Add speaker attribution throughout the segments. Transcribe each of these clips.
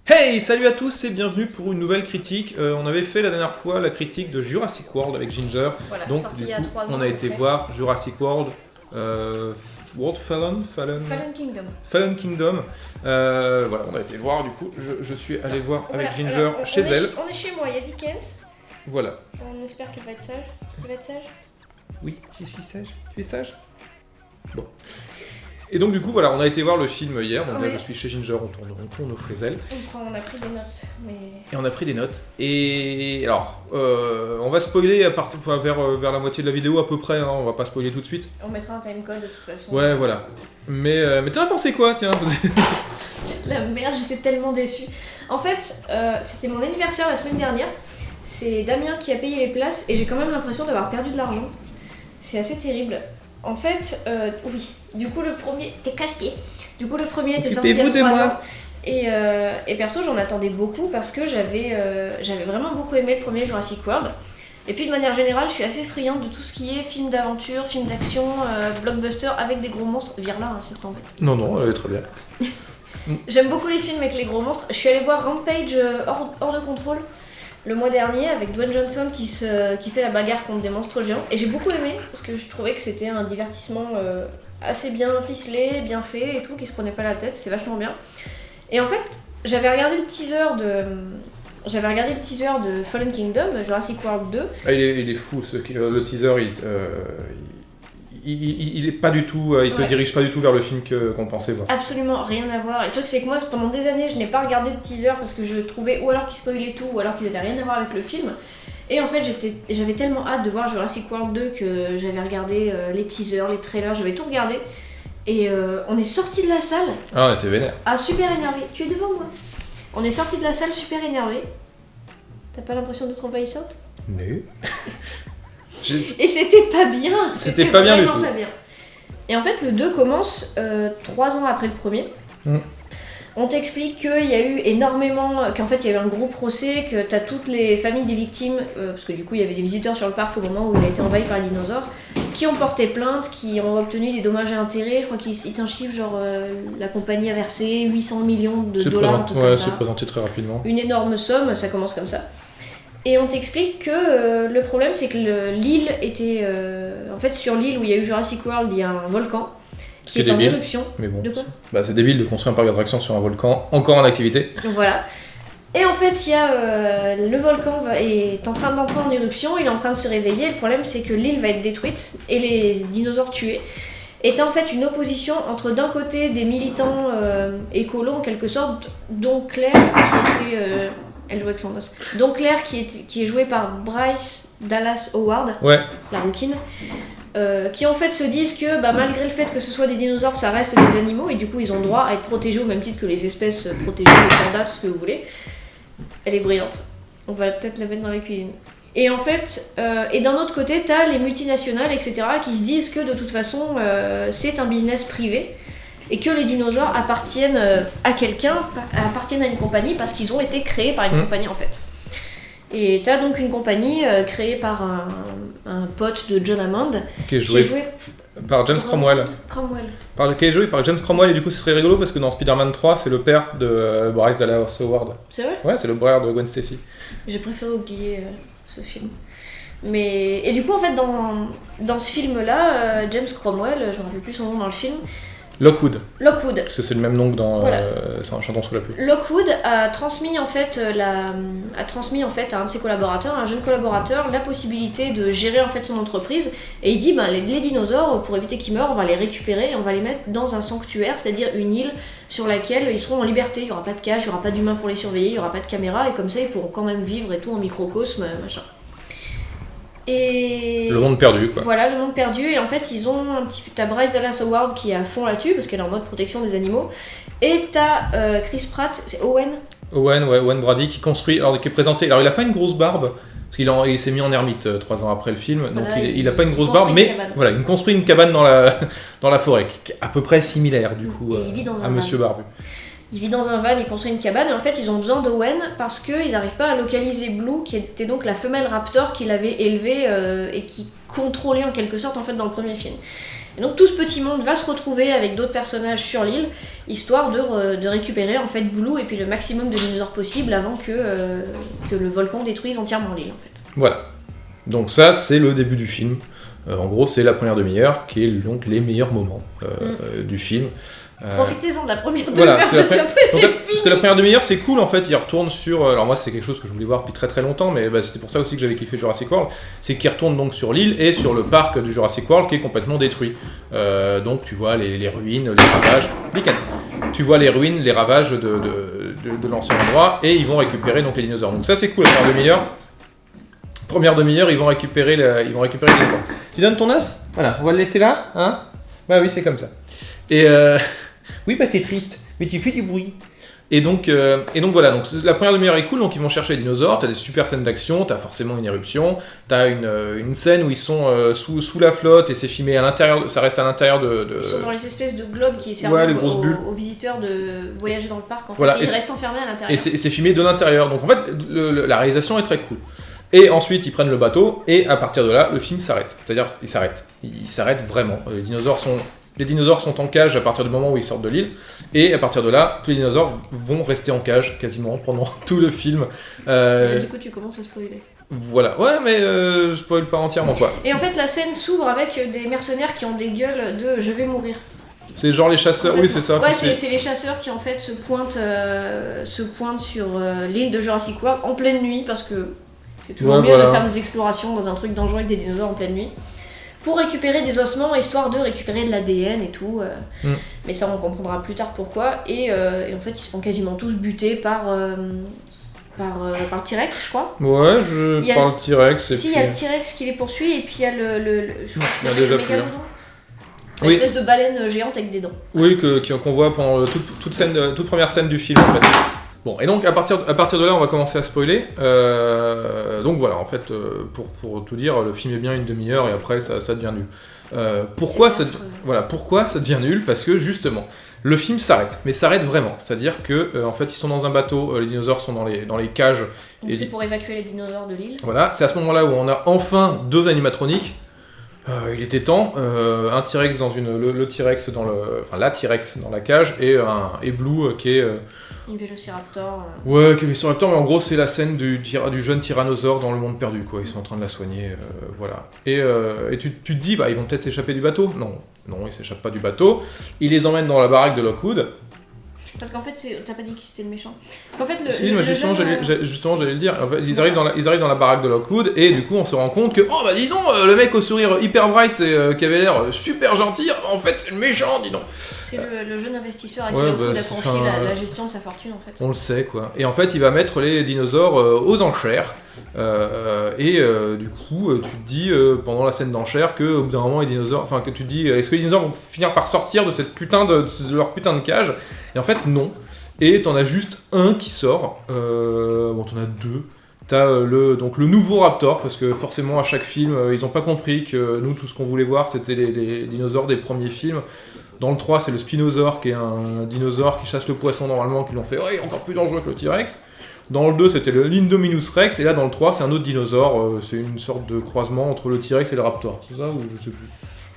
Speaker 1: Hey, salut à tous et bienvenue pour une nouvelle critique. On avait fait la dernière fois la critique de Jurassic World avec Ginger.
Speaker 2: Voilà,
Speaker 1: donc
Speaker 2: sorti
Speaker 1: du
Speaker 2: il y a
Speaker 1: coup,
Speaker 2: 3 ans.
Speaker 1: on a été voir Jurassic World, Fallen
Speaker 2: Kingdom.
Speaker 1: Fallen Kingdom. Voilà, on a été voir du coup. Je suis allé voir avec Ginger
Speaker 2: Alors,
Speaker 1: chez elle.
Speaker 2: On est chez moi, il y a Dickens.
Speaker 1: Voilà.
Speaker 2: On espère qu'elle va être sage. Tu vas être sage?
Speaker 1: Oui, je suis sage. Tu es sage? Bon. Et donc du coup voilà, on a été voir le film hier, donc là je suis chez Ginger, on tourne chez elle.
Speaker 2: On a pris des notes, mais...
Speaker 1: Et on a pris des notes. Et alors, on va spoiler vers la moitié de la vidéo à peu près, hein, on va pas spoiler tout de suite.
Speaker 2: On mettra un timecode de toute façon.
Speaker 1: Ouais, voilà. Mais t'en as pensé quoi, tiens?
Speaker 2: La merde, j'étais tellement déçue. En fait, c'était mon anniversaire la semaine dernière. C'est Damien qui a payé les places et j'ai quand même l'impression d'avoir perdu de l'argent. C'est assez terrible. En fait, oui. Du coup, le premier... T'es casse-pied. Du coup, le premier était sorti il y a 3 ans. Et perso, j'en attendais beaucoup parce que j'avais vraiment beaucoup aimé le premier Jurassic World. Et puis, de manière générale, je suis assez friande de tout ce qui est film d'aventure, film d'action, blockbuster avec des gros monstres. Vire là, hein, si ça t'embête.
Speaker 1: Non, elle est très bien.
Speaker 2: J'aime beaucoup les films avec les gros monstres. Je suis allée voir Rampage hors de contrôle le mois dernier avec Dwayne Johnson qui fait la bagarre contre des monstres géants. Et j'ai beaucoup aimé parce que je trouvais que c'était un divertissement assez bien ficelé, bien fait et tout, qui se prenait pas la tête, c'est vachement bien. Et en fait, j'avais regardé le teaser de Fallen Kingdom, Jurassic World 2.
Speaker 1: Ah, il est fou, le teaser, il est pas du tout, il te dirige pas du tout vers le film qu'on pensait voir.
Speaker 2: Absolument rien à voir. Et le truc c'est que moi pendant des années je n'ai pas regardé de teaser parce que je trouvais ou alors qu'ils spoilaient tout ou alors qu'ils avaient rien à voir avec le film. Et en fait j'avais tellement hâte de voir Jurassic World 2 que j'avais regardé les teasers, les trailers, j'avais tout regardé. Et on est sorti de la salle.
Speaker 1: Ah, on était vénère.
Speaker 2: Ah, super énervé. Tu es devant moi. On est sorti de la salle super énervé. T'as pas l'impression d'être envahissante?
Speaker 1: Non.
Speaker 2: Et c'était pas bien.
Speaker 1: C'était pas bien du tout.
Speaker 2: Pas bien. Et en fait, le 2 commence 3 ans après le premier. On t'explique qu'il y a eu énormément, qu'en fait il y a eu un gros procès, que t'as toutes les familles des victimes, parce que du coup il y avait des visiteurs sur le parc au moment où il a été envahi par les dinosaures, qui ont porté plainte, qui ont obtenu des dommages et intérêts. Je crois qu'il cite un chiffre genre la compagnie a versé 800 millions de dollars.
Speaker 1: C'est présenté très rapidement.
Speaker 2: Une énorme somme, ça commence comme ça. Et on t'explique que le problème c'est que l'île était... en fait sur l'île où il y a eu Jurassic World, il y a un volcan qui est en éruption.
Speaker 1: Mais bon.
Speaker 2: De quoi?
Speaker 1: C'est débile de construire un parc d'attractions sur un volcan encore en activité.
Speaker 2: Voilà. Et en fait, il y a le volcan est en train d'entrer en éruption, il est en train de se réveiller. Le problème c'est que l'île va être détruite et les dinosaures tués. Et t'as en fait une opposition entre d'un côté des militants écolos en quelque sorte, dont Claire qui était... elle jouait avec Sandos. Donc Claire qui est jouée par Bryce Dallas Howard, la rouquine, qui en fait se disent que malgré le fait que ce soit des dinosaures, ça reste des animaux et du coup ils ont droit à être protégés au même titre que les espèces protégées, les pandas, tout ce que vous voulez. Elle est brillante. On va peut-être la mettre dans la cuisine. Et en fait, et d'un autre côté, t'as les multinationales, etc., qui se disent que de toute façon, c'est un business privé. Et que les dinosaures appartiennent à quelqu'un, appartiennent à une compagnie parce qu'ils ont été créés par une compagnie en fait. Et t'as donc une compagnie créée par un pote de John Hammond
Speaker 1: qui est joué par James Cromwell. Qui est joué par James Cromwell et du coup ce serait rigolo parce que dans Spider-Man 3 c'est le père de Bryce Dallas Howard.
Speaker 2: C'est vrai?
Speaker 1: Ouais, c'est le frère de Gwen Stacy.
Speaker 2: J'ai préféré oublier ce film. Et du coup en fait dans ce film là, James Cromwell, je me rappelle plus son nom dans le film,
Speaker 1: Lockwood.
Speaker 2: Parce
Speaker 1: que c'est le même nom que dans C'est un chanton sous la pluie.
Speaker 2: Lockwood a transmis en fait à un de ses collaborateurs, un jeune collaborateur, la possibilité de gérer en fait son entreprise. Et il dit les dinosaures, pour éviter qu'ils meurent, on va les récupérer et on va les mettre dans un sanctuaire, c'est-à-dire une île sur laquelle ils seront en liberté. Il n'y aura pas de cage, il n'y aura pas d'humains pour les surveiller, il n'y aura pas de caméra et comme ça ils pourront quand même vivre et tout en microcosme, machin. Et...
Speaker 1: Le monde perdu, quoi.
Speaker 2: Voilà, le monde perdu. Et en fait, ils ont t'as Bryce Dallas Howard qui est à fond là-dessus parce qu'elle est en mode protection des animaux. Et t'as Chris Pratt, c'est Owen
Speaker 1: Brady qui construit, qui est présenté. Alors, il a pas une grosse barbe parce qu'il s'est mis en ermite 3 ans après le film.
Speaker 2: Voilà,
Speaker 1: donc, il a pas une grosse barbe, mais voilà, il construit une cabane dans la forêt qui est à peu près similaire du coup à Monsieur Barbu.
Speaker 2: Il vit dans un van, il construit une cabane, et en fait ils ont besoin d'Owen parce qu'ils n'arrivent pas à localiser Blue, qui était donc la femelle raptor qu'il avait élevée et qui contrôlait en quelque sorte en fait dans le premier film. Et donc tout ce petit monde va se retrouver avec d'autres personnages sur l'île, histoire de récupérer en fait Blue et puis le maximum de dinosaures possible avant que le volcan détruise entièrement l'île en fait.
Speaker 1: Voilà. Donc ça, c'est le début du film. En gros, c'est la première demi-heure qui est donc les meilleurs moments du film.
Speaker 2: Profitez-en de la première
Speaker 1: voilà,
Speaker 2: demi-heure, parce qu'après c'est fini.
Speaker 1: Parce que la première demi-heure, c'est cool en fait. Il retourne sur. Alors moi, c'est quelque chose que je voulais voir depuis très très longtemps, mais c'était pour ça aussi que j'avais kiffé Jurassic World. C'est qu'il retourne donc sur l'île et sur le parc du Jurassic World qui est complètement détruit. Donc tu vois les ruines, les ravages. Tu vois les ruines, les ravages de l'ancien endroit et ils vont récupérer donc les dinosaures. Donc ça, c'est cool la première demi-heure. Première demi-heure, ils vont récupérer les dinosaures. Tu donnes ton os ? Voilà, on va le laisser là, hein ? Bah oui, c'est comme ça. Et oui, bah t'es triste, mais tu fais du bruit. Et donc voilà, donc la première demi-heure est cool, donc ils vont chercher les dinosaures, t'as des super scènes d'action, t'as forcément une éruption, t'as une scène où ils sont sous la flotte et c'est filmé à l'intérieur, ça reste à l'intérieur de...
Speaker 2: Ils sont dans les espèces de globes qui servent aux visiteurs de voyager dans le parc, en fait, voilà, et ils restent enfermés à l'intérieur.
Speaker 1: Et c'est filmé de l'intérieur, donc en fait la réalisation est très cool. Et ensuite ils prennent le bateau et à partir de là le film s'arrête, c'est-à-dire il s'arrête vraiment, les dinosaures sont en cage à partir du moment où ils sortent de l'île, et à partir de là, tous les dinosaures vont rester en cage quasiment pendant tout le film.
Speaker 2: Et du coup, tu commences à spoiler.
Speaker 1: Voilà, ouais, mais je spoil pas entièrement quoi.
Speaker 2: Et en fait, la scène s'ouvre avec des mercenaires qui ont des gueules de « je vais mourir ».
Speaker 1: C'est genre les chasseurs, oui c'est ça.
Speaker 2: Ouais, c'est les chasseurs qui en fait se pointent sur l'île de Jurassic World en pleine nuit, parce que c'est toujours mieux de faire des explorations dans un truc dangereux avec des dinosaures en pleine nuit. Pour récupérer des ossements, histoire de récupérer de l'ADN et tout. Mais ça, on comprendra plus tard pourquoi. Et en fait, ils se font quasiment tous buter par le T-Rex, je crois.
Speaker 1: Ouais, par le T-Rex.
Speaker 2: Si, il y a le T-Rex qui les poursuit, et puis il y a le mégalodon.
Speaker 1: Oui.
Speaker 2: Une espèce de baleine géante avec des dents.
Speaker 1: Oui, qu'on voit pendant toute première scène du film, en fait. Bon, et donc à partir de là, on va commencer à spoiler. Donc voilà, en fait, pour tout dire, le film est bien une demi-heure et après ça devient nul. Pourquoi ça devient nul ? Parce que justement, le film s'arrête, mais s'arrête vraiment. C'est-à-dire que en fait, ils sont dans un bateau, les dinosaures sont dans les cages.
Speaker 2: Donc c'est pour évacuer les dinosaures de l'île.
Speaker 1: Voilà, c'est à ce moment-là où on a enfin 2 animatroniques. Il était temps, un T-Rex le T-Rex la T-Rex dans la cage et Blue qui est
Speaker 2: une Vélociraptor.
Speaker 1: Ouais, qui est Vélociraptor, mais en gros c'est la scène du jeune tyrannosaure dans le monde perdu quoi. Ils sont en train de la soigner, voilà. Et tu te dis ils vont peut-être s'échapper du bateau. Non, ils s'échappent pas du bateau. Ils les emmènent dans la baraque de Lockwood.
Speaker 2: Parce qu'en fait, t'as pas dit que c'était le méchant. Parce qu'en fait,
Speaker 1: justement, j'allais le dire. En fait, ils arrivent dans la baraque de Lockwood et du coup, on se rend compte que dis donc, le mec au sourire hyper bright et qui avait l'air super gentil, en fait, c'est le méchant, dis donc.
Speaker 2: C'est le jeune investisseur à qui Lockwood a confié la gestion de sa fortune, en fait.
Speaker 1: On le sait, quoi. Et en fait, il va mettre les dinosaures aux enchères. Du coup, tu te dis pendant la scène d'enchères qu'au bout d'un moment, les dinosaures, que tu te dis, est-ce que les dinosaures vont finir par sortir de cette de leur putain de cage ? Et en fait, non. Et t'en as juste un qui sort. T'en as 2. T'as le nouveau Raptor, parce que forcément, à chaque film, ils ont pas compris que nous, tout ce qu'on voulait voir, c'était les dinosaures des premiers films. Dans le 3, c'est le Spinosaure, qui est un dinosaure qui chasse le poisson normalement, qui l'ont fait encore plus dangereux que le T-Rex. Dans le 2, c'était le l'Indominus Rex, et là, dans le 3, c'est un autre dinosaure. C'est une sorte de croisement entre le T-Rex et le Raptor. C'est ça ou je sais plus.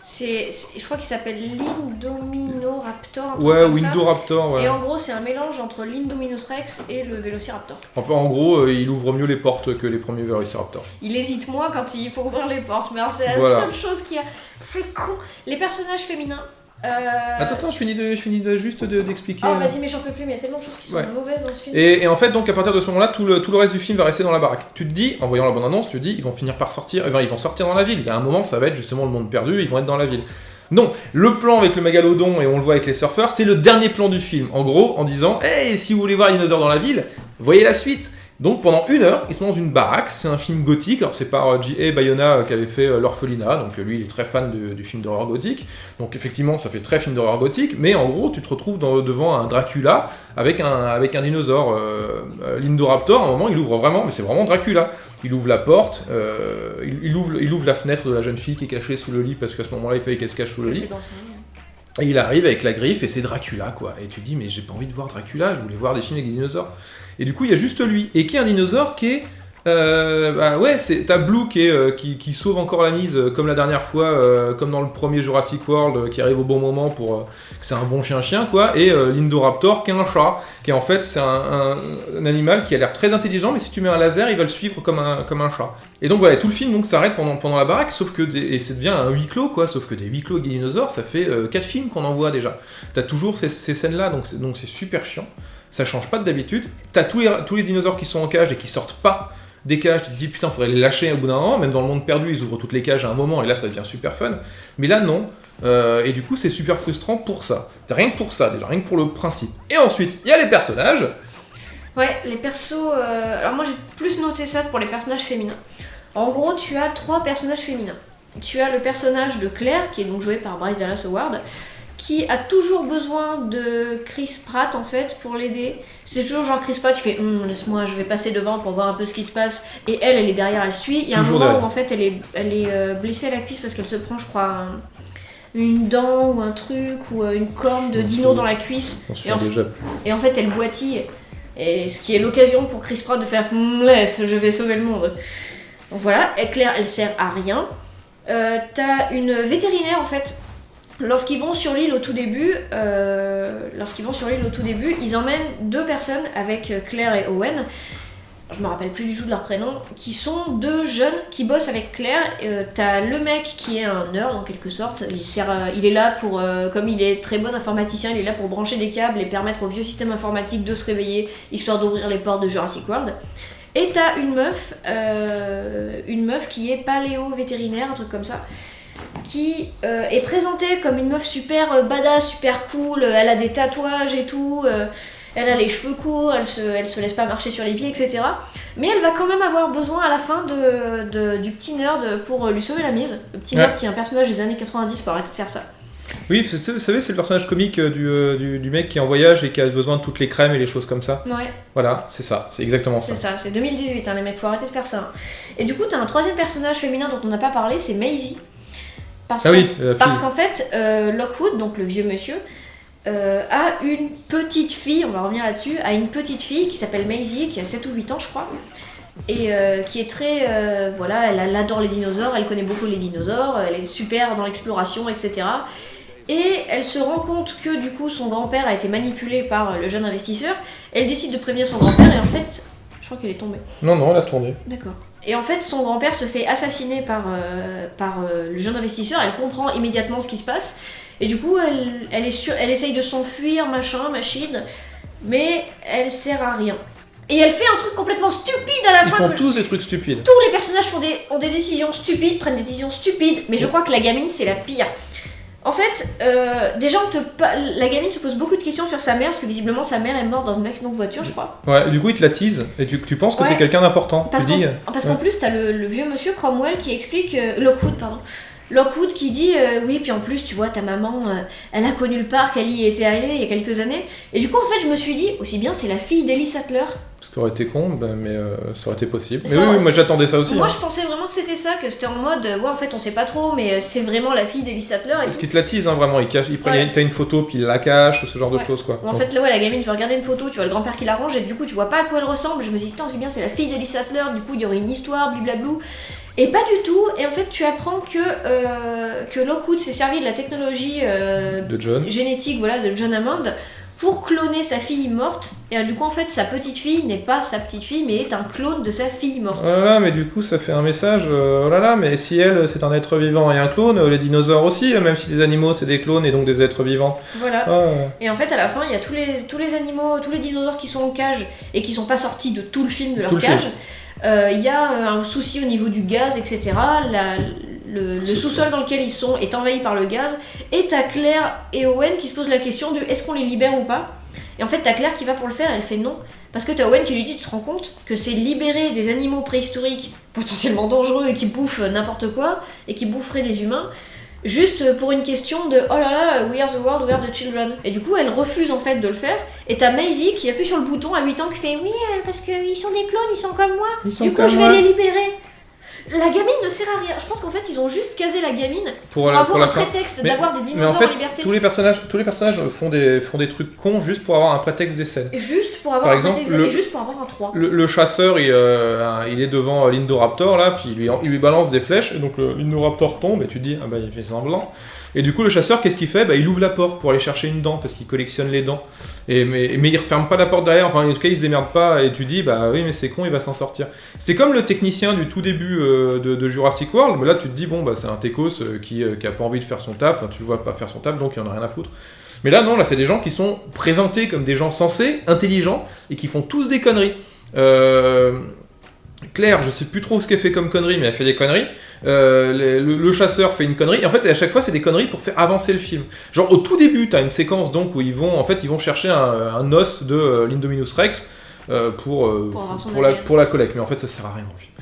Speaker 2: Je crois qu'il s'appelle l'Indominoraptor.
Speaker 1: Ouais, ou Indoraptor. Ouais.
Speaker 2: Et en gros, c'est un mélange entre l'Indominus Rex et le Vélociraptor.
Speaker 1: Enfin, en gros, il ouvre mieux les portes que les premiers Vélociraptors.
Speaker 2: Il hésite moins quand il faut ouvrir les portes, mais c'est la seule chose qu'il y a. C'est con. Les personnages féminins.
Speaker 1: Attends, je finis juste d'expliquer.
Speaker 2: Vas-y, mais j'en peux plus, mais il y a tellement de choses qui sont mauvaises dans ce film.
Speaker 1: Et en fait, donc à partir de ce moment-là, tout le reste du film va rester dans la baraque. Tu te dis, en voyant la bande-annonce, ils vont finir par sortir, ils vont sortir dans la ville. Il y a un moment, ça va être justement le monde perdu, ils vont être dans la ville. Non, le plan avec le mégalodon, et on le voit avec les surfeurs, c'est le dernier plan du film. En gros, en disant, si vous voulez voir les dinosaures dans la ville, voyez la suite. Donc pendant 1 heure, ils sont dans une baraque, c'est un film gothique, alors c'est par J.A. Bayona qui avait fait L'Orphelinat, donc lui il est très fan du film d'horreur gothique, donc effectivement ça fait très film d'horreur gothique, mais en gros tu te retrouves devant un Dracula avec un dinosaure, l'Indoraptor, à un moment il ouvre vraiment, mais c'est vraiment Dracula, il ouvre la porte, il ouvre la fenêtre de la jeune fille qui est cachée sous le lit, parce qu'à ce moment-là il fallait qu'elle se cache sous le lit. Et il arrive avec la griffe et c'est Dracula, quoi. Et tu dis, mais j'ai pas envie de voir Dracula, je voulais voir des films avec des dinosaures. Et du coup, il y a juste lui. Et qui est un dinosaure qui est... t'as Blue qui sauve encore la mise, comme la dernière fois, comme dans le premier Jurassic World, qui arrive au bon moment pour que c'est un bon chien-chien, quoi. Et l'Indoraptor qui est un chat, qui est en fait, c'est un animal qui a l'air très intelligent, mais si tu mets un laser, il va le suivre comme un chat. Et donc voilà, tout le film donc s'arrête pendant la baraque, sauf que et ça devient un huis clos, quoi. Sauf que des huis clos avec des dinosaures, ça fait 4 films qu'on en voit déjà. T'as toujours ces scènes-là, donc c'est super chiant. Ça change pas de d'habitude. T'as tous les dinosaures qui sont en cage et qui sortent pas des cages. Tu te dis putain, faudrait les lâcher au bout d'un moment. Même dans le monde perdu, ils ouvrent toutes les cages à un moment et là ça devient super fun. Mais là non. Et du coup, c'est super frustrant pour ça. Rien que pour ça, déjà, rien que pour le principe. Et ensuite, il y a les personnages.
Speaker 2: Ouais, les persos. Alors moi j'ai plus noté ça pour les personnages féminins. En gros, tu as 3 personnages féminins. Tu as le personnage de Claire, qui est donc joué par Bryce Dallas Howard, qui a toujours besoin de Chris Pratt en fait pour l'aider. C'est toujours genre Chris Pratt qui fait laisse-moi, je vais passer devant pour voir un peu ce qui se passe. Et elle est derrière, elle suit. Il y a toujours un moment où en fait elle est blessée à la cuisse parce qu'elle se prend, je crois, une dent ou un truc ou une corne de dino dans la cuisse. Et en fait elle boitille. Et ce qui est l'occasion pour Chris Pratt de faire laisse, je vais sauver le monde. Donc voilà, et Claire elle sert à rien. T'as une vétérinaire en fait. Lorsqu'ils vont sur l'île au tout début, ils emmènent 2 personnes avec Claire et Owen. Je me rappelle plus du tout de leur prénom, qui sont 2 jeunes qui bossent avec Claire. T'as le mec qui est un nerd en quelque sorte. Il est là pour, comme il est très bon informaticien, il est là pour brancher des câbles et permettre au vieux système informatique de se réveiller, histoire d'ouvrir les portes de Jurassic World. Et t'as une meuf qui est paléo-vétérinaire, un truc comme ça, qui est présentée comme une meuf super badass, super cool, elle a des tatouages et tout, elle a les cheveux courts, elle se laisse pas marcher sur les pieds, etc. Mais elle va quand même avoir besoin à la fin du petit nerd pour lui sauver la mise. Le petit nerd qui est un personnage des années 90, faut arrêter de faire ça.
Speaker 1: Oui, vous savez, c'est le personnage comique du mec qui est en voyage et qui a besoin de toutes les crèmes et les choses comme ça.
Speaker 2: Ouais.
Speaker 1: Voilà, c'est ça, c'est exactement ça.
Speaker 2: C'est ça, c'est 2018, les mecs, faut arrêter de faire ça. Et du coup, t'as un 3e personnage féminin dont on n'a pas parlé, c'est Maisie. Parce qu'en fait, Lockwood, donc le vieux monsieur, a une petite fille, on va revenir là-dessus, a une petite fille qui s'appelle Maisie, qui a 7 ou 8 ans, je crois. Et qui est très... elle adore les dinosaures, elle connaît beaucoup les dinosaures, elle est super dans l'exploration, etc. Et elle se rend compte que du coup son grand-père a été manipulé par le jeune investisseur. Elle décide de prévenir son grand-père et en fait... Je crois qu'elle est tombée.
Speaker 1: Non, elle a tourné.
Speaker 2: D'accord. Et en fait, son grand-père se fait assassiner par le jeune investisseur. Elle comprend immédiatement ce qui se passe. Et du coup, elle essaye de s'enfuir, machine. Mais elle sert à rien. Et elle fait un truc complètement stupide à la fin.
Speaker 1: Ils font tous des trucs stupides.
Speaker 2: Tous les personnages ont des décisions stupides, prennent des décisions stupides. Mais je crois que la gamine, c'est la pire. En fait, déjà, la gamine se pose beaucoup de questions sur sa mère, parce que visiblement sa mère est morte dans un accident de voiture, je crois.
Speaker 1: Ouais, du coup, il te la tease, et tu penses que c'est quelqu'un d'important.
Speaker 2: Parce qu'en plus, t'as le vieux monsieur Cromwell qui explique... Lockwood qui dit oui, puis en plus, tu vois, ta maman, elle a connu le parc, elle y était allée il y a quelques années. Et du coup, en fait, je me suis dit, aussi bien, c'est la fille d'Ellie Sattler.
Speaker 1: Ce qui aurait été con, mais ça aurait été possible. Mais oui, moi j'attendais ça aussi.
Speaker 2: Moi je pensais vraiment que c'était ça, que c'était en mode, en fait on sait pas trop, mais c'est vraiment la fille d'Ellie Sattler.
Speaker 1: Parce qu'il te la tease, vraiment, t'as une photo, puis il la cache, ce genre de choses, quoi.
Speaker 2: En fait, la gamine veut regarder une photo, tu vois le grand-père qui l'arrange, et du coup tu vois pas à quoi elle ressemble. Je me suis dit, c'est bien, c'est la fille d'Ellie Sattler, du coup il y aurait une histoire, bliblablou. Et pas du tout, et en fait tu apprends que Lockwood s'est servi de la technologie génétique de John Hammond pour cloner sa fille morte. Et du coup, en fait, sa petite fille n'est pas sa petite fille, mais est un clone de sa fille morte.
Speaker 1: Oh là là, mais du coup, ça fait un message. Oh là là, mais si elle, c'est un être vivant et un clone, les dinosaures aussi, même si les animaux, c'est des clones et donc des êtres vivants.
Speaker 2: Voilà. Et en fait, à la fin, il y a tous les animaux, tous les dinosaures qui sont en cage et qui sont pas sortis de tout le film de leur cage. Il y a un souci au niveau du gaz, etc. Le sous-sol dans lequel ils sont est envahi par le gaz. Et t'as Claire et Owen qui se posent la question de est-ce qu'on les libère ou pas. Et en fait, t'as Claire qui va pour le faire, elle fait non. Parce que t'as Owen qui lui dit, tu te rends compte que c'est libérer des animaux préhistoriques potentiellement dangereux et qui bouffent n'importe quoi, et qui boufferaient des humains, juste pour une question de oh là là, we are the world, we are the children. Et du coup, elle refuse en fait de le faire. Et t'as Maisie qui appuie sur le bouton à 8 ans qui fait oui, parce qu'ils sont des clones, ils sont comme moi. Du coup, je vais les libérer. La gamine ne sert à rien. Je pense qu'en fait, ils ont juste casé la gamine pour
Speaker 1: la
Speaker 2: avoir un
Speaker 1: fin.
Speaker 2: prétexte d'avoir des dinosaures
Speaker 1: en fait,
Speaker 2: en liberté.
Speaker 1: Tous les personnages font des trucs cons juste pour avoir un prétexte des scènes.
Speaker 2: Juste pour avoir prétexte et juste pour avoir un 3.
Speaker 1: Le chasseur, il est devant l'Indoraptor là, puis il lui balance des flèches, et donc l'Indoraptor tombe, et tu te dis, ah bah il fait semblant. Et du coup, le chasseur, qu'est-ce qu'il fait ? Bah, il ouvre la porte pour aller chercher une dent, parce qu'il collectionne les dents. Mais il referme pas la porte derrière, enfin en tout cas il se démerde pas, et tu dis, bah oui, mais c'est con, il va s'en sortir. C'est comme le technicien du tout début de Jurassic World, mais là tu te dis, bon, bah c'est un techos qui a pas envie de faire son taf, tu le vois pas faire son taf, donc il en a rien à foutre. Mais là, non, là c'est des gens qui sont présentés comme des gens sensés, intelligents, et qui font tous des conneries. Claire, je sais plus trop ce qu'elle fait comme connerie, mais elle fait des conneries. Le chasseur fait une connerie. Et en fait, à chaque fois, c'est des conneries pour faire avancer le film. Genre, au tout début, t'as une séquence donc où ils vont chercher un os de l'Indominus Rex pour la collecte. Mais en fait, ça sert à rien dans le film.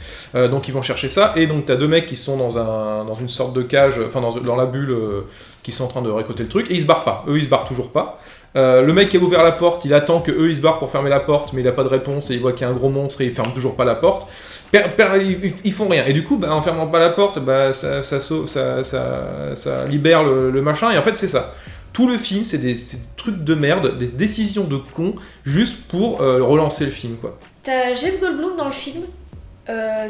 Speaker 1: Donc, ils vont chercher ça. Et donc, t'as deux mecs qui sont dans une sorte de cage, enfin, dans la bulle, qui sont en train de récolter le truc. Et ils se barrent pas. Eux, ils se barrent toujours pas. Le mec qui a ouvert la porte, il attend que eux ils se barrent pour fermer la porte, mais il a pas de réponse et il voit qu'il y a un gros monstre et il ferme toujours pas la porte. Ils font rien. Et du coup, en fermant pas la porte, ça libère le machin. Et en fait, c'est ça. Tout le film, c'est des trucs de merde, des décisions de cons, juste pour relancer le film, quoi.
Speaker 2: T'as Jeff Goldblum dans le film,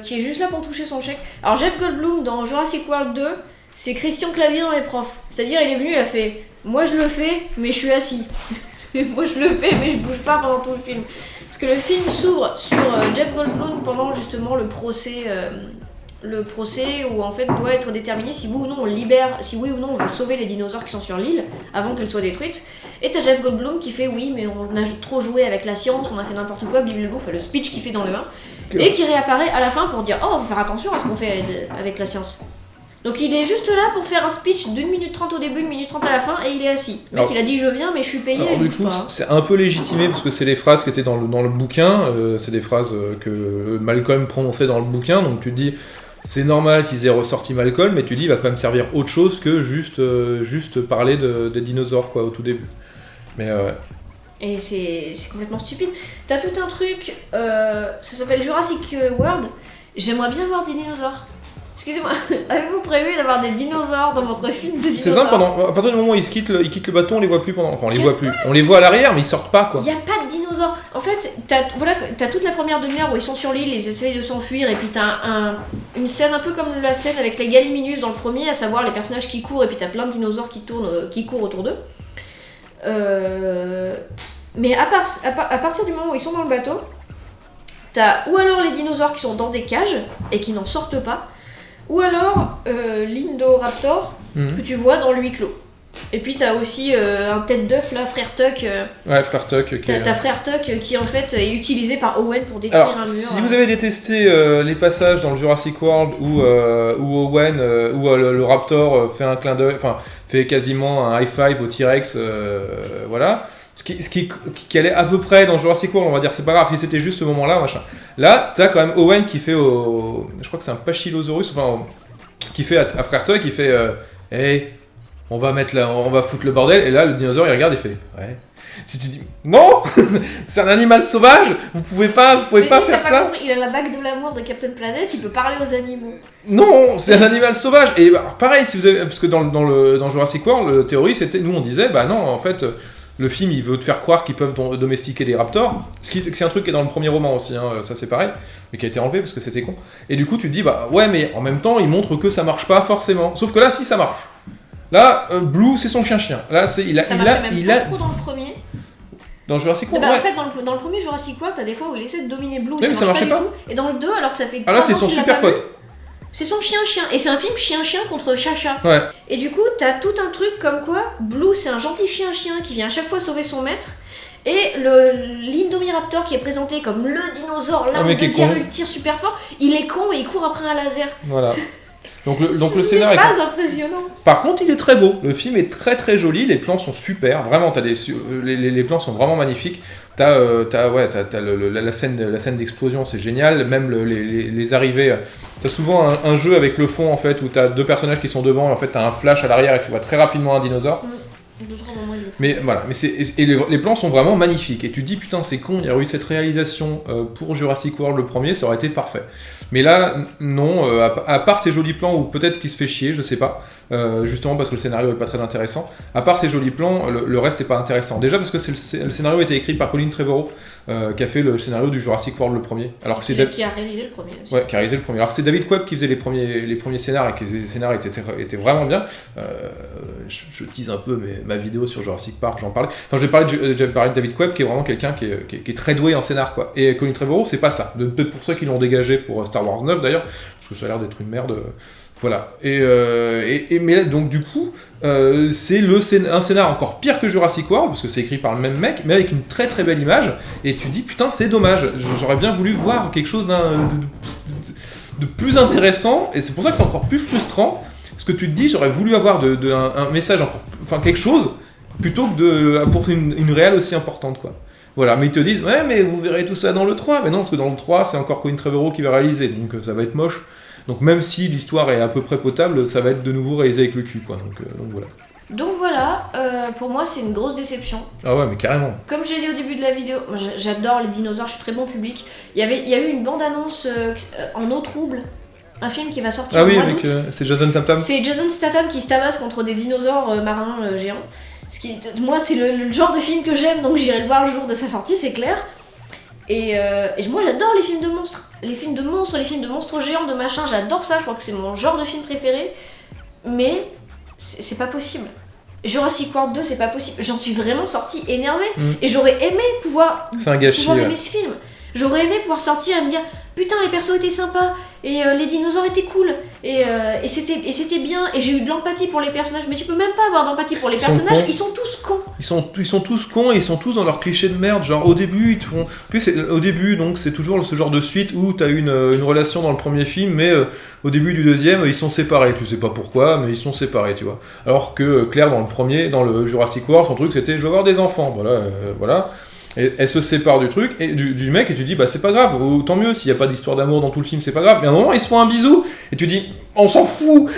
Speaker 2: qui est juste là pour toucher son chèque. Alors Jeff Goldblum dans Jurassic World 2, c'est Christian Clavier dans Les Profs. C'est-à-dire, il est venu, il a fait... Moi je le fais, mais je suis assis. Moi je le fais, mais je bouge pas pendant tout le film. Parce que le film s'ouvre sur Jeff Goldblum pendant justement le procès où en fait doit être déterminé si oui ou non on libère, si oui ou non on va sauver les dinosaures qui sont sur l'île avant qu'elles soient détruites. Et t'as Jeff Goldblum qui fait oui, mais on a trop joué avec la science, on a fait n'importe quoi, blablabla, fait le speech qu'il fait dans le 1, et qui réapparaît à la fin pour dire oh, faut faire attention à ce qu'on fait avec la science. Donc il est juste là pour faire un speech d'1 minute 30 au début, 1 minute 30 à la fin, et il est assis. Le mec, il a dit je viens, mais je suis payé, je bouge pas.
Speaker 1: C'est un peu légitimé parce que c'est les phrases qui étaient dans le bouquin, c'est des phrases que Malcolm prononçait dans le bouquin, donc tu te dis c'est normal qu'ils aient ressorti Malcolm, mais tu dis il va quand même servir autre chose que juste parler des dinosaures quoi au tout début. Mais
Speaker 2: Et c'est complètement stupide. T'as tout un truc, ça s'appelle Jurassic World. J'aimerais bien voir des dinosaures. Excusez-moi, avez-vous prévu d'avoir des dinosaures dans votre film de dinosaures ?
Speaker 1: C'est simple, à partir du moment où ils quittent le bateau, on les voit plus pendant... Enfin, on les voit plus. On les voit à l'arrière, mais ils sortent pas, quoi.
Speaker 2: Il y a pas de dinosaures. En fait, t'as toute la première demi-heure où ils sont sur l'île, ils essayent de s'enfuir, et puis t'as une scène un peu comme la scène avec les Gallimimus dans le premier, à savoir les personnages qui courent, et puis t'as plein de dinosaures qui courent autour d'eux. Mais à partir du moment où ils sont dans le bateau, t'as ou alors les dinosaures qui sont dans des cages, et qui n'en sortent pas, ou alors l'Indoraptor que tu vois dans le huis clos. Et puis t'as aussi un tête d'œuf là, Frère Tuck.
Speaker 1: Ouais, Frère Tuck.
Speaker 2: T'as Frère Tuck qui en fait est utilisé par Owen pour détruire un mur.
Speaker 1: Si vous avez détesté les passages dans le Jurassic World où Owen, le Raptor fait un clin d'œil, enfin fait quasiment un high five au T-Rex, voilà. Ce qui allait à peu près dans Jurassic World, on va dire, c'est pas grave, si c'était juste ce moment-là, machin. Là, t'as quand même Owen qui fait je crois que c'est un Pachylosaurus, enfin, qui fait à Frère Tuck, qui fait hey, on va foutre le bordel, et là, le dinosaure, il regarde et fait ouais. Si tu dis non, c'est un animal sauvage, vous pouvez pas faire ça.
Speaker 2: Compris, il a la bague de l'amour de Captain Planet, il peut parler aux animaux.
Speaker 1: Non, c'est un animal sauvage. Et pareil, si vous avez, parce que dans Jurassic World, la théorie c'était, nous on disait, bah non, en fait. Le film, il veut te faire croire qu'ils peuvent domestiquer les raptors, c'est un truc qui est dans le premier roman aussi, hein, ça c'est pareil, mais qui a été enlevé parce que c'était con. Et du coup, tu te dis, bah ouais, mais en même temps, il montre que ça marche pas forcément. Sauf que là, si, ça marche. Là, Blue, c'est son chien-chien. Là, ça marchait pas
Speaker 2: trop dans le premier.
Speaker 1: Dans Jurassic World,
Speaker 2: ouais. En fait, dans le premier Jurassic World, t'as des fois où il essaie de dominer Blue,
Speaker 1: mais ça marchait pas du tout.
Speaker 2: Et dans le 2, alors que ça fait...
Speaker 1: Ah là, c'est son super pote.
Speaker 2: C'est son chien-chien, et c'est un film chien-chien contre Chacha.
Speaker 1: Ouais.
Speaker 2: Et du coup, t'as tout un truc comme quoi Blue, c'est un gentil chien-chien qui vient à chaque fois sauver son maître, et l'Indomiraptor qui est présenté comme le dinosaure, l'arme de guerre, il tire super fort, il est con et il court après un laser.
Speaker 1: Voilà. Donc le scénario
Speaker 2: n'est pas impressionnant.
Speaker 1: Par contre, il est très beau. Le film est très très joli. Les plans sont super. Vraiment, les plans sont vraiment magnifiques. T'as la scène d'explosion, c'est génial. Même les arrivées. T'as souvent un jeu avec le fond en fait où t'as deux personnages qui sont devant. Et en fait, t'as un flash à l'arrière et tu vois très rapidement un dinosaure. Mais voilà, et les plans sont vraiment magnifiques. Et tu te dis, putain, c'est con, il y aurait eu cette réalisation pour Jurassic World le premier, ça aurait été parfait. Mais là, non, à part ces jolis plans, ou peut-être qu'il se fait chier, je sais pas, justement parce que le scénario est pas très intéressant. À part ces jolis plans, le reste est pas intéressant. Déjà parce que le scénario a été écrit par Colin Trevorrow, qui a fait le scénario du Jurassic World le premier. Alors que
Speaker 2: qui a réalisé le premier aussi.
Speaker 1: Ouais, qui a réalisé le premier. Alors que c'est David Webb qui faisait les premiers scénars, et que les scénars étaient vraiment bien. Je tease un peu ma vidéo sur Jurassic Park, j'en parlais. Enfin, j'avais parlé de David Webb, qui est vraiment quelqu'un qui est très doué en scénar, quoi. Et Colin Trevorrow, c'est pas ça. Peut-être pour ça qu'ils l'ont dégagé pour Star Wars 9 d'ailleurs, parce que ça a l'air d'être une merde. Voilà. Mais là, donc du coup, c'est un scénar encore pire que Jurassic World, parce que c'est écrit par le même mec, mais avec une très très belle image. Et tu dis, putain, c'est dommage. J'aurais bien voulu voir quelque chose de plus intéressant, et c'est pour ça que c'est encore plus frustrant. Parce que tu te dis, j'aurais voulu avoir un message encore, enfin quelque chose, plutôt que pour une réale aussi importante, quoi. Voilà, mais ils te disent, ouais, mais vous verrez tout ça dans le 3. Mais non, parce que dans le 3, c'est encore Colin Trevorrow qui va réaliser, donc ça va être moche. Donc même si l'histoire est à peu près potable, ça va être de nouveau réalisé avec le cul, quoi. Donc voilà.
Speaker 2: Donc voilà, pour moi c'est une grosse déception.
Speaker 1: Ah ouais, mais carrément.
Speaker 2: Comme j'ai dit au début de la vidéo, moi, j'adore les dinosaures, je suis très bon public. Il y a eu une bande-annonce en eau trouble, un film qui va sortir
Speaker 1: au mois d'août. C'est Jason Statham.
Speaker 2: C'est Jason Statham qui se tabasse contre des dinosaures marins géants. Moi c'est le genre de film que j'aime, donc j'irai le voir le jour de sa sortie, c'est clair. Et moi j'adore les films de monstres. Les films de monstres géants, de machin, j'adore ça, je crois que c'est mon genre de film préféré. Mais c'est pas possible. Jurassic World 2, c'est pas possible. J'en suis vraiment sortie énervée. Et j'aurais aimé pouvoir aimer ce film. J'aurais aimé pouvoir sortir et me dire putain, les persos étaient sympas, et les dinosaures étaient cool, et c'était bien, et j'ai eu de l'empathie pour les personnages. Mais tu peux même pas avoir d'empathie pour les personnages, ils sont tous cons.
Speaker 1: Ils sont tous cons, et ils sont tous dans leur cliché de merde. Genre au début, ils te font. Au début, donc c'est toujours ce genre de suite où t'as une relation dans le premier film, mais au début du deuxième, ils sont séparés. Tu sais pas pourquoi, mais ils sont séparés, tu vois. Alors que Claire, dans le Jurassic World, son truc c'était je veux avoir des enfants. Voilà. Et elle se sépare du truc, et du mec, et tu dis, bah c'est pas grave, tant mieux, s'il y a pas d'histoire d'amour dans tout le film, c'est pas grave. Mais à un moment, ils se font un bisou, et tu dis, on s'en fout.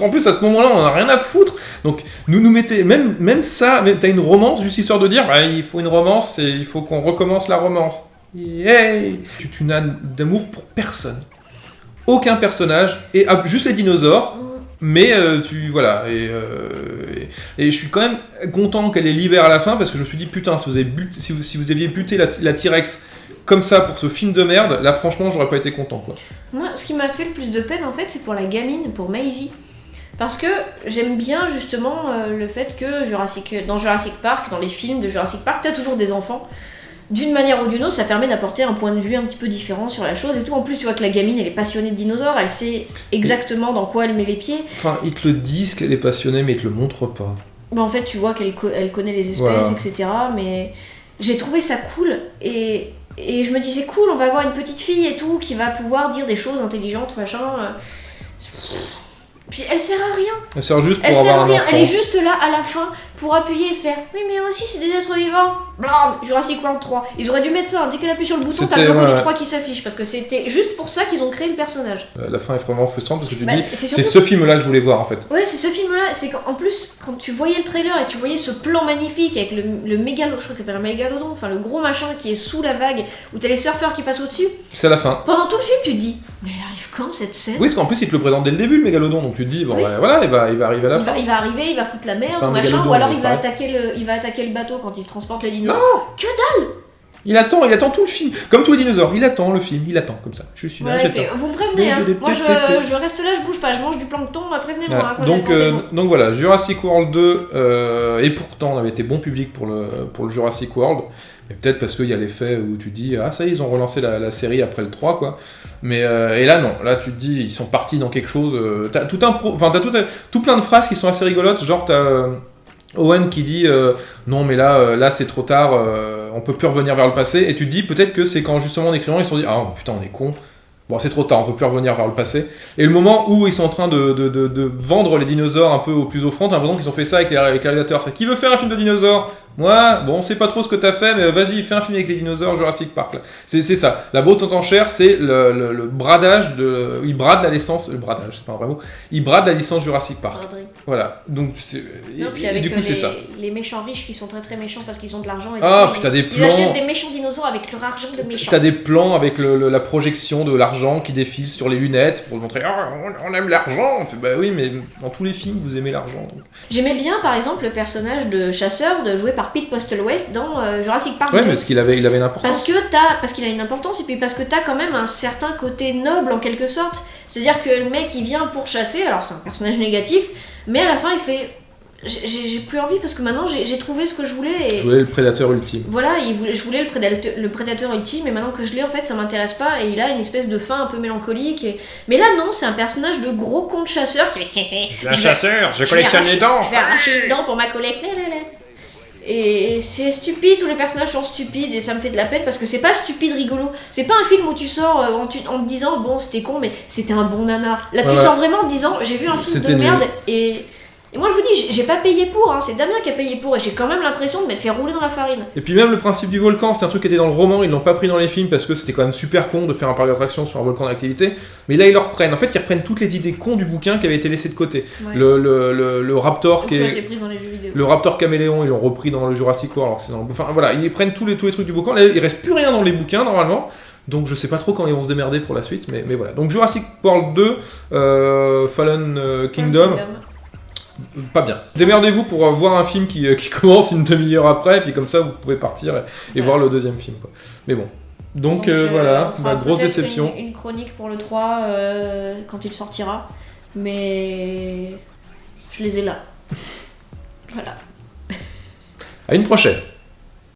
Speaker 1: En plus, à ce moment-là, on en a rien à foutre. Donc, nous mettez, même ça, t'as une romance, juste histoire de dire, bah, il faut une romance, et il faut qu'on recommence la romance. Yeah. Tu n'as d'amour pour personne. Aucun personnage, et juste les dinosaures. Mais voilà, et je suis quand même content qu'elle ait libéré à la fin, parce que je me suis dit putain, si vous aviez buté la T-Rex comme ça pour ce film de merde, là franchement j'aurais pas été content, quoi.
Speaker 2: Moi, ce qui m'a fait le plus de peine en fait, c'est pour la gamine, pour Maisie. Parce que j'aime bien justement le fait que dans Jurassic Park, dans les films de Jurassic Park, t'as toujours des enfants. D'une manière ou d'une autre, ça permet d'apporter un point de vue un petit peu différent sur la chose et tout. En plus, tu vois que la gamine, elle est passionnée de dinosaures, elle sait exactement dans quoi elle met les pieds.
Speaker 1: Enfin, ils te le disent qu'elle est passionnée, mais ils te le montrent pas.
Speaker 2: En fait, tu vois qu'elle connaît les espèces, voilà. Etc. Mais j'ai trouvé ça cool, et je me disais, cool, on va avoir une petite fille et tout, qui va pouvoir dire des choses intelligentes, machin. Puis elle sert à rien.
Speaker 1: Elle sert juste pour avoir un enfant.
Speaker 2: Elle est juste là à la fin pour appuyer et faire oui, mais aussi c'est des êtres vivants. Blam, Jurassic World 3. Ils auraient dû mettre ça, dès qu'elle appuie sur le bouton, t'as le logo du 3 qui s'affiche, parce que c'était juste pour ça qu'ils ont créé le personnage.
Speaker 1: La fin est vraiment frustrante parce que tu dis c'est ce film-là que je voulais voir en fait.
Speaker 2: Ouais, c'est ce film-là. C'est qu'en plus, quand tu voyais le trailer et tu voyais ce plan magnifique avec le mégalodon, je crois qu'il s'appelle un mégalodon, enfin le gros machin qui est sous la vague, où t'as les surfeurs qui passent au-dessus.
Speaker 1: C'est à la fin.
Speaker 2: Pendant tout le film, tu te dis mais elle arrive quand cette scène?
Speaker 1: Oui, parce qu'en plus il te le présente dès le début, le mégalodon, donc tu te dis bon, oui. Voilà, il va arriver à la fin.
Speaker 2: Il va arriver, il va foutre la merde, ou machin, ou alors il va attaquer le bateau quand il transporte les dinosaures.
Speaker 1: Non,
Speaker 2: que dalle!
Speaker 1: Il attend tout le film, comme tous les dinosaures, il attend le film, il attend comme ça. Je suis là,
Speaker 2: j'attends. Vous me prévenez, hein. Moi je reste là, je bouge pas, je mange du plancton, prévenez-moi.
Speaker 1: Voilà. Donc voilà, Jurassic World 2, et pourtant on avait été bon public pour le Jurassic World, mais peut-être parce qu'il y a l'effet où tu dis ah ça y est, ils ont relancé la série après le 3 quoi. Mais et là non, là tu te dis ils sont partis dans quelque chose, t'as tout plein de phrases qui sont assez rigolotes, genre t'as Owen qui dit non mais là c'est trop tard, on peut plus revenir vers le passé, et tu te dis peut-être que c'est quand justement en écrivant ils se sont dit ah putain on est con, bon c'est trop tard, on peut plus revenir vers le passé, et le moment où ils sont en train de vendre les dinosaures un peu au plus offrant, t'as l'impression qu'ils ont fait ça avec les réalisateurs, c'est qui veut faire un film de dinosaures, moi, bon, on sait pas trop ce que t'as fait, mais vas-y, fais un film avec les dinosaures, Jurassic Park. Là. C'est ça. La vente aux enchères, c'est le bradage de. Il brade la licence. Le bradage, c'est pas un vrai mot. Il brade la licence Jurassic Park.
Speaker 2: Braderie.
Speaker 1: Voilà. Donc,
Speaker 2: Non, puis avec
Speaker 1: du coup, c'est ça.
Speaker 2: les méchants riches qui sont très très méchants parce qu'ils ont de l'argent. Et
Speaker 1: Ah,
Speaker 2: du coup,
Speaker 1: puis t'as des
Speaker 2: ils
Speaker 1: plans.
Speaker 2: achètent des méchants dinosaures avec leur argent de méchants.
Speaker 1: T'as des plans avec la projection de l'argent qui défile sur les lunettes pour montrer on aime l'argent. On fait bah oui, mais dans tous les films vous aimez l'argent. Donc.
Speaker 2: J'aimais bien par exemple le personnage de chasseur joué par Pete Postlethwaite dans Jurassic Park 2.
Speaker 1: Ouais, parce qu'il avait une importance.
Speaker 2: Parce qu'il a une importance et puis parce que t'as quand même un certain côté noble en quelque sorte. C'est-à-dire que le mec il vient pour chasser, alors c'est un personnage négatif, mais à la fin il fait. J'ai plus envie parce que maintenant j'ai trouvé ce que je voulais. Et...
Speaker 1: Je voulais le prédateur ultime.
Speaker 2: Voilà, je voulais le prédateur ultime et maintenant que je l'ai en fait ça m'intéresse pas et il a une espèce de fin un peu mélancolique. Mais là non, c'est un personnage de gros con de chasseur qui
Speaker 1: Je suis un chasseur, je collectionne les dents.
Speaker 2: Je vais arracher les dents pour ma collecte. Et c'est stupide, tous les personnages sont stupides et ça me fait de la peine parce que c'est pas stupide rigolo. C'est pas un film où tu sors en te disant bon c'était con mais c'était un bon nanar. Là tu sors vraiment en te disant j'ai vu un film de merde et moi je vous dis, j'ai pas payé pour, c'est Damien qui a payé pour et j'ai quand même l'impression de m'être fait rouler dans la farine.
Speaker 1: Et puis même le principe du volcan, c'est un truc qui était dans le roman, ils l'ont pas pris dans les films parce que c'était quand même super con de faire un parc d'attraction sur un volcan d'activité. Mais là ils le reprennent, en fait ils reprennent toutes les idées cons du bouquin qui avaient été laissées de côté. Ouais. Le Raptor qui
Speaker 2: a été pris dans les jeux vidéo.
Speaker 1: Le Raptor caméléon, ils l'ont repris dans le Jurassic World, alors c'est dans... Enfin voilà, ils prennent tous les trucs du bouquin, là, il reste plus rien dans les bouquins normalement. Donc je sais pas trop quand ils vont se démerder pour la suite, mais voilà. Donc Jurassic World 2, Fallen Kingdom. Pas bien. Démerdez-vous pour voir un film qui commence une demi-heure après, et puis comme ça vous pouvez partir et voir le deuxième film. Quoi. Mais bon. Donc voilà, grosse déception.
Speaker 2: Une chronique pour le 3 quand il sortira, mais je les ai là. Voilà.
Speaker 1: À une prochaine.